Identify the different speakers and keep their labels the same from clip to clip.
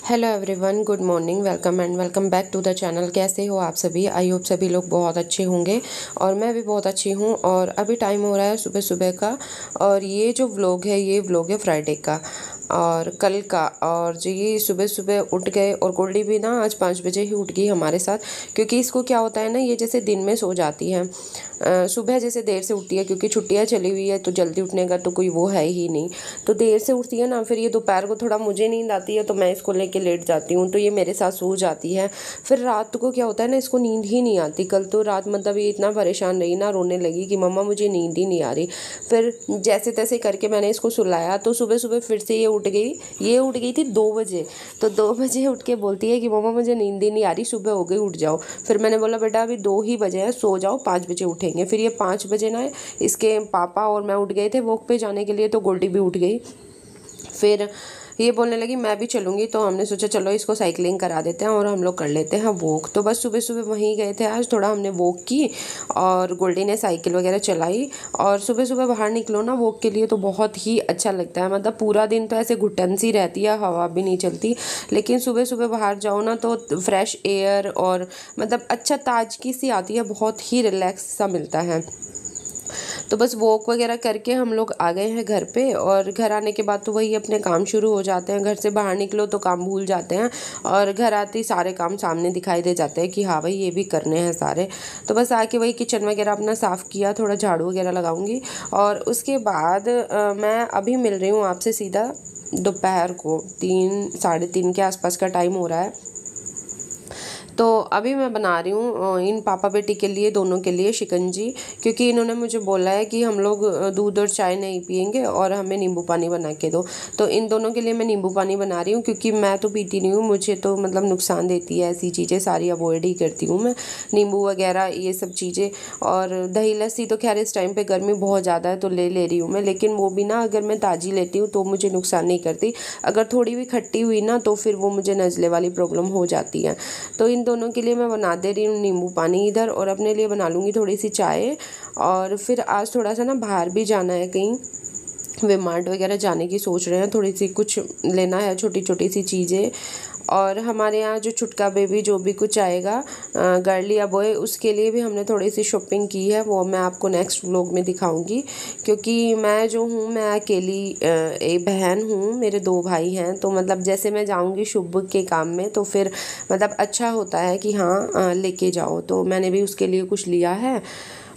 Speaker 1: Hello everyone, good morning, welcome and welcome back to the channel. कैसे हो आप सभी? आई होप सभी लोग बहुत अच्छे होंगे और मैं भी बहुत अच्छी हूँ। और अभी टाइम हो रहा है सुबह सुबह का, और ये जो व्लॉग है ये व्लॉग है फ्राइडे का और कल का। और जो ये सुबह सुबह उठ गए, और गोल्डी भी ना आज 5 बजे ही उठ गई हमारे साथ, क्योंकि इसको क्या होता है ना, ये जैसे दिन में सो जाती है, सुबह जैसे देर से उठती है, क्योंकि छुट्टियाँ चली हुई है तो जल्दी उठने का तो कोई वो है ही नहीं, तो देर से उठती है ना। फिर ये दोपहर को थोड़ा मुझे नींद आती है तो मैं इसको लेके लेट जाती हूँ, तो ये मेरे साथ सो जाती है। फिर रात को क्या होता है ना, इसको नींद ही नहीं आती। कल तो रात मतलब ये इतना परेशान रही ना, रोने लगी कि मम्मा मुझे नींद ही नहीं आ रही। फिर जैसे तैसे करके मैंने इसको सुलाया, तो सुबह सुबह फिर से ये उठ गई। ये उठ गई थी 2 बजे, तो 2 बजे उठ के बोलती है कि मम्मा मुझे नींद ही नहीं आ रही, सुबह हो गई, उठ जाओ। फिर मैंने बोला बेटा अभी 2 ही बजे हैं, सो जाओ, 5 बजे उठेंगे। फिर ये 5 बजे ना इसके पापा और मैं उठ गए थे वॉक पे जाने के लिए, तो गोल्डी भी उठ गई। फिर ये बोलने लगी मैं भी चलूँगी, तो हमने सोचा चलो इसको साइकिलिंग करा देते हैं और हम लोग कर लेते हैं वॉक। तो बस सुबह सुबह वहीं गए थे, आज थोड़ा हमने वॉक की और गोल्डी ने साइकिल वगैरह चलाई। और सुबह सुबह बाहर निकलो ना वॉक के लिए तो बहुत ही अच्छा लगता है। मतलब पूरा दिन तो ऐसे घुटन सी रहती है, हवा भी नहीं चलती, लेकिन सुबह सुबह बाहर जाओ ना तो फ्रेश एयर और मतलब अच्छा ताजगी सी आती है, बहुत ही रिलैक्स सा मिलता है। तो बस वॉक वगैरह करके हम लोग आ गए हैं घर पे, और घर आने के बाद तो वही अपने काम शुरू हो जाते हैं। घर से बाहर निकलो तो काम भूल जाते हैं, और घर आते ही सारे काम सामने दिखाई दे जाते हैं कि हाँ भाई ये भी करने हैं सारे। तो बस आके वही किचन वगैरह अपना साफ़ किया, थोड़ा झाड़ू वगैरह लगाऊंगी, और उसके बाद मैं अभी मिल रही हूँ आपसे सीधा दोपहर को 3 साढ़े 3 के आसपास का टाइम हो रहा है। तो अभी मैं बना रही हूँ इन पापा बेटी के लिए, दोनों के लिए शिकंजी, क्योंकि इन्होंने मुझे बोला है कि हम लोग दूध और चाय नहीं पियेंगे और हमें नींबू पानी बना के दो। तो इन दोनों के लिए मैं नींबू पानी बना रही हूँ, क्योंकि मैं तो पीती नहीं हूँ, मुझे तो मतलब नुकसान देती है ऐसी चीज़ें, सारी अवॉइड ही करती हूँ मैं, नींबू वगैरह ये सब चीज़ें। और दही लस्सी तो खैर इस टाइम पे गर्मी बहुत ज़्यादा है तो ले रही हूँ मैं, लेकिन वो भी ना अगर मैं ताज़ी लेती हूँ तो मुझे नुकसान नहीं करती। अगर थोड़ी भी खट्टी हुई ना तो फिर वो मुझे नज़ले वाली प्रॉब्लम हो जाती है। तो इन दोनों के लिए मैं बना दे रही हूँ नींबू पानी इधर, और अपने लिए बना लूँगी थोड़ी सी चाय। और फिर आज थोड़ा सा ना बाहर भी जाना है, कहीं वे मार्ट वगैरह जाने की सोच रहे हैं, थोड़ी सी कुछ लेना है, छोटी छोटी सी चीज़ें। और हमारे यहाँ जो छुटका बेबी जो भी कुछ आएगा, गर्ल या बॉय, उसके लिए भी हमने थोड़ी सी शॉपिंग की है, वो मैं आपको नेक्स्ट व्लॉग में दिखाऊंगी। क्योंकि मैं जो हूँ मैं अकेली एक बहन हूँ, मेरे 2 भाई हैं, तो मतलब जैसे मैं जाऊँगी शुभ के काम में तो फिर मतलब अच्छा होता है कि हाँ लेके जाओ, तो मैंने भी उसके लिए कुछ लिया है,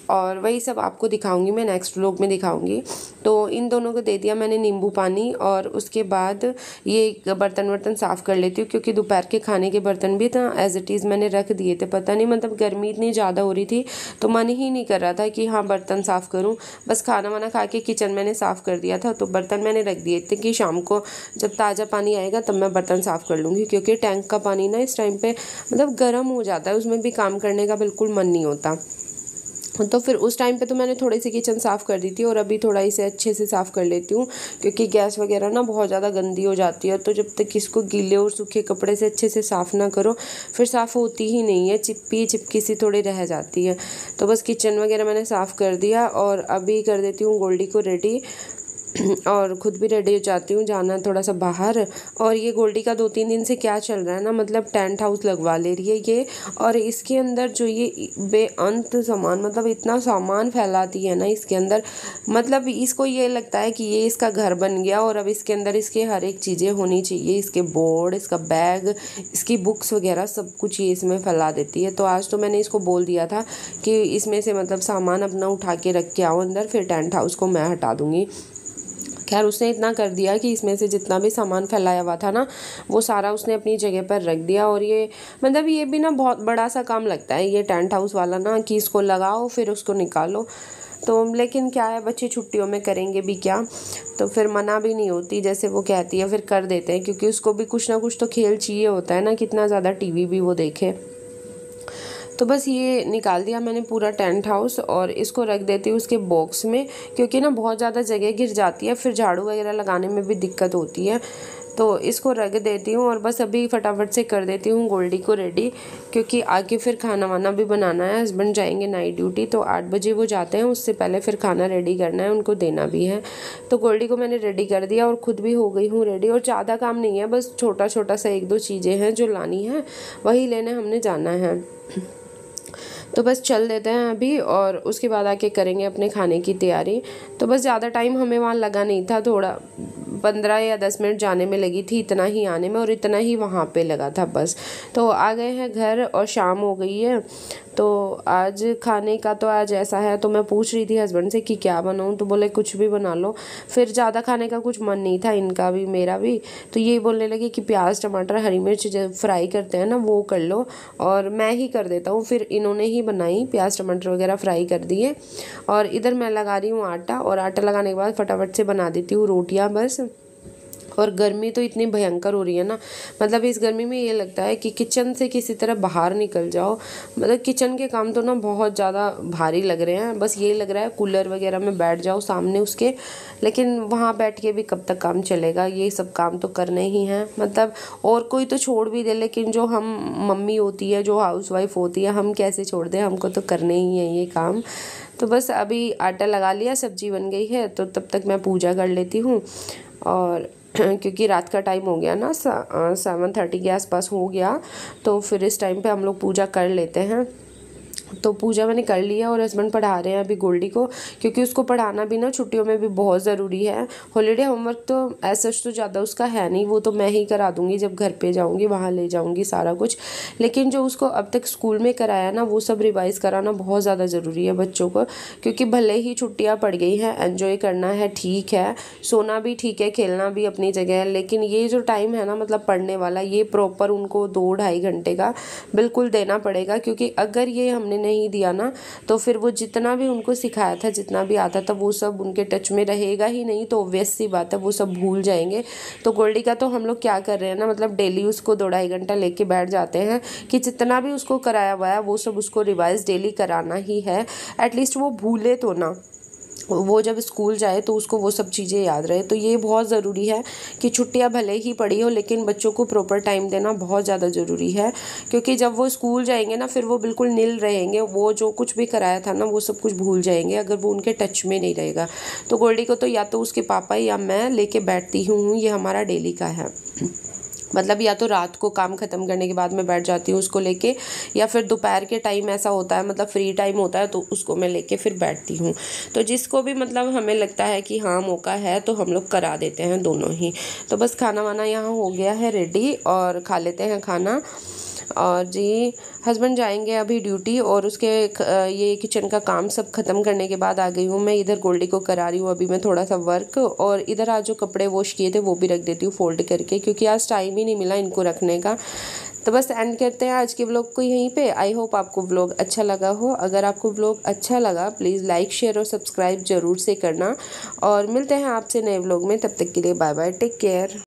Speaker 1: और वही सब आपको दिखाऊंगी मैं नेक्स्ट व्लॉग में दिखाऊंगी। तो इन दोनों को दे दिया मैंने नींबू पानी, और उसके बाद ये बर्तन वर्तन साफ़ कर लेती हूँ, क्योंकि दोपहर के खाने के बर्तन भी ना एज इट इज़ मैंने रख दिए थे। पता नहीं मतलब गर्मी इतनी ज़्यादा हो रही थी तो मन ही नहीं कर रहा था कि हाँ बर्तन साफ़ करूँ। बस खाना वाना खा के किचन मैंने साफ़ कर दिया था, तो बर्तन मैंने रख दिए थे कि शाम को जब ताज़ा पानी आएगा तब मैं बर्तन साफ़ कर लूँगी, क्योंकि टैंक का पानी ना इस टाइम पर मतलब गर्म हो जाता है, उसमें भी काम करने का बिल्कुल मन नहीं होता। तो फिर उस टाइम पे तो मैंने थोड़ी सी किचन साफ़ कर दी थी, और अभी थोड़ा इसे अच्छे से साफ़ कर लेती हूँ, क्योंकि गैस वगैरह ना बहुत ज़्यादा गंदी हो जाती है। तो जब तक इसको गीले और सूखे कपड़े से अच्छे से साफ़ ना करो फिर साफ़ होती ही नहीं है, चिपकी चिपकी सी थोड़ी रह जाती है। तो बस किचन वगैरह मैंने साफ़ कर दिया, और अभी कर देती हूँ गोल्डी को रेडी, और ख़ुद भी रेडी हो जाती हूँ, जाना थोड़ा सा बाहर। और ये गोल्डी का 2-3 दिन से क्या चल रहा है ना, मतलब टेंट हाउस लगवा ले रही है ये, और इसके अंदर जो ये बेअंत सामान, मतलब इतना सामान फैलाती है ना इसके अंदर, मतलब इसको ये लगता है कि ये इसका घर बन गया और अब इसके अंदर इसके हर एक चीज़ें होनी चाहिए, इसके बोर्ड, इसका बैग, इसकी बुक्स वगैरह सब कुछ ये इसमें फैला देती है। तो आज तो मैंने इसको बोल दिया था कि इसमें से मतलब सामान अपना उठा के रख के आओ अंदर, फिर टेंट हाउस को मैं हटा दूँगी। खैर उसने इतना कर दिया कि इसमें से जितना भी सामान फैलाया हुआ था ना वो सारा उसने अपनी जगह पर रख दिया। और ये मतलब ये भी ना बहुत बड़ा सा काम लगता है ये टेंट हाउस वाला ना, कि इसको लगाओ फिर उसको निकालो। तो लेकिन क्या है, बच्चे छुट्टियों में करेंगे भी क्या, तो फिर मना भी नहीं होती, जैसे वो कहती है फिर कर देते हैं, क्योंकि उसको भी कुछ ना कुछ तो खेल चाहिए होता है ना, कितना ज़्यादा टीवी भी वो देखे। तो बस ये निकाल दिया मैंने पूरा टेंट हाउस, और इसको रख देती हूँ उसके बॉक्स में, क्योंकि ना बहुत ज़्यादा जगह गिर जाती है, फिर झाड़ू वगैरह लगाने में भी दिक्कत होती है। तो इसको रख देती हूँ और बस अभी फटाफट से कर देती हूँ गोल्डी को रेडी, क्योंकि आगे फिर खाना वाना भी बनाना है। हस्बैंड जाएंगे नाइट ड्यूटी, तो 8 बजे वो जाते हैं, उससे पहले फिर खाना रेडी करना है, उनको देना भी है। तो गोल्डी को मैंने रेडी कर दिया और ख़ुद भी हो गई हूँ रेडी। और ज़्यादा काम नहीं है, बस छोटा छोटा सा 1-2 चीज़ें हैं जो लानी है, वही लेने हमने जाना है। तो बस चल देते हैं अभी और उसके बाद आके करेंगे अपने खाने की तैयारी। तो बस ज़्यादा टाइम हमें वहाँ लगा नहीं था, थोड़ा 15 या 10 मिनट जाने में लगी थी, इतना ही आने में और इतना ही वहाँ पे लगा था बस। तो आ गए हैं घर और शाम हो गई है। तो आज खाने का तो आज ऐसा है, तो मैं पूछ रही थी हस्बैंड से कि क्या बनाऊँ, तो बोले कुछ भी बना लो। फिर ज़्यादा खाने का कुछ मन नहीं था, इनका भी मेरा भी। तो ये बोलने लगे कि प्याज टमाटर हरी मिर्च जो फ्राई करते हैं ना वो कर लो, और मैं ही कर देता हूँ। फिर इन्होंने ही बनाई, प्याज टमाटर वगैरह फ्राई कर दिए। और इधर मैं लगा रही हूँ आटा, और आटा लगाने के बाद फटाफट से बना देती हूँ रोटियाँ बस। और गर्मी तो इतनी भयंकर हो रही है ना, मतलब इस गर्मी में ये लगता है कि किचन से किसी तरह बाहर निकल जाओ। मतलब किचन के काम तो ना बहुत ज़्यादा भारी लग रहे हैं, बस ये लग रहा है कूलर वगैरह में बैठ जाओ सामने उसके, लेकिन वहाँ बैठ के भी कब तक काम चलेगा, ये सब काम तो करने ही हैं। मतलब और कोई तो छोड़ भी दे, लेकिन जो हम मम्मी होती है, जो हाउसवाइफ होती है, हम कैसे छोड़ दें, हमको तो करने ही है ये काम। तो बस अभी आटा लगा लिया, सब्जी बन गई है, तो तब तक मैं पूजा कर लेती हूँ। और क्योंकि रात का टाइम हो गया ना, 7:30 के आसपास हो गया, तो फिर इस टाइम पे हम लोग पूजा कर लेते हैं। तो पूजा मैंने कर लिया और हस्बैंड पढ़ा रहे हैं अभी गोल्डी को, क्योंकि उसको पढ़ाना भी ना छुट्टियों में भी बहुत ज़रूरी है। हॉलीडे होमवर्क तो ऐसा तो ज़्यादा उसका है नहीं, वो तो मैं ही करा दूँगी, जब घर पे जाऊँगी वहाँ ले जाऊँगी सारा कुछ। लेकिन जो उसको अब तक स्कूल में कराया ना, वो सब रिवाइज़ कराना बहुत ज़्यादा ज़रूरी है बच्चों को, क्योंकि भले ही छुट्टियाँ पड़ गई हैं, एन्जॉय करना है ठीक है, सोना भी ठीक है, खेलना भी अपनी जगह है, लेकिन ये जो टाइम है ना, मतलब पढ़ने वाला, ये प्रॉपर उनको 2-2.5 घंटे का बिल्कुल देना पड़ेगा। क्योंकि अगर ये हमने नहीं दिया ना, तो फिर वो जितना भी उनको सिखाया था, जितना भी आता था, वो सब उनके टच में रहेगा ही नहीं। तो ऑब्वियस सी बात है, वो सब भूल जाएंगे। तो गोल्डी का तो हम लोग क्या कर रहे हैं ना, मतलब डेली उसको 2-2.5 घंटा लेके बैठ जाते हैं कि जितना भी उसको कराया हुआ है वो सब उसको रिवाइज डेली कराना ही है। एटलीस्ट वो भूले तो ना, वो जब स्कूल जाए तो उसको वो सब चीज़ें याद रहे। तो ये बहुत ज़रूरी है कि छुट्टियां भले ही पड़ी हो, लेकिन बच्चों को प्रॉपर टाइम देना बहुत ज़्यादा ज़रूरी है। क्योंकि जब वो स्कूल जाएंगे ना, फिर वो बिल्कुल निल रहेंगे, वो जो कुछ भी कराया था ना वो सब कुछ भूल जाएंगे, अगर वो उनके टच में नहीं रहेगा। तो गोल्डी को तो या तो उसके पापा या मैं लेके बैठती हूँ, ये हमारा डेली का है। मतलब या तो रात को काम ख़त्म करने के बाद मैं बैठ जाती हूँ उसको लेके, या फिर दोपहर के टाइम ऐसा होता है, मतलब फ्री टाइम होता है, तो उसको मैं लेके फिर बैठती हूँ। तो जिसको भी मतलब हमें लगता है कि हाँ मौका है, तो हम लोग करा देते हैं दोनों ही। तो बस खाना वाना यहाँ हो गया है रेडी, और खा लेते हैं खाना। और जी हस्बैंड जाएंगे अभी ड्यूटी, और उसके ये किचन का काम सब ख़त्म करने के बाद आ गई हूँ मैं इधर गोल्डी को करा रही हूँ अभी मैं थोड़ा सा वर्क। और इधर आज जो कपड़े वॉश किए थे वो भी रख देती हूँ फोल्ड करके, क्योंकि आज टाइम ही नहीं मिला इनको रखने का। तो बस एंड करते हैं आज के व्लॉग को यहीं पे। आई होप आपको व्लॉग अच्छा लगा हो। अगर आपको व्लॉग अच्छा लगा प्लीज़ लाइक शेयर और सब्सक्राइब ज़रूर से करना, और मिलते हैं आपसे नए व्लॉग में। तब तक के लिए बाय बाय, टेक केयर।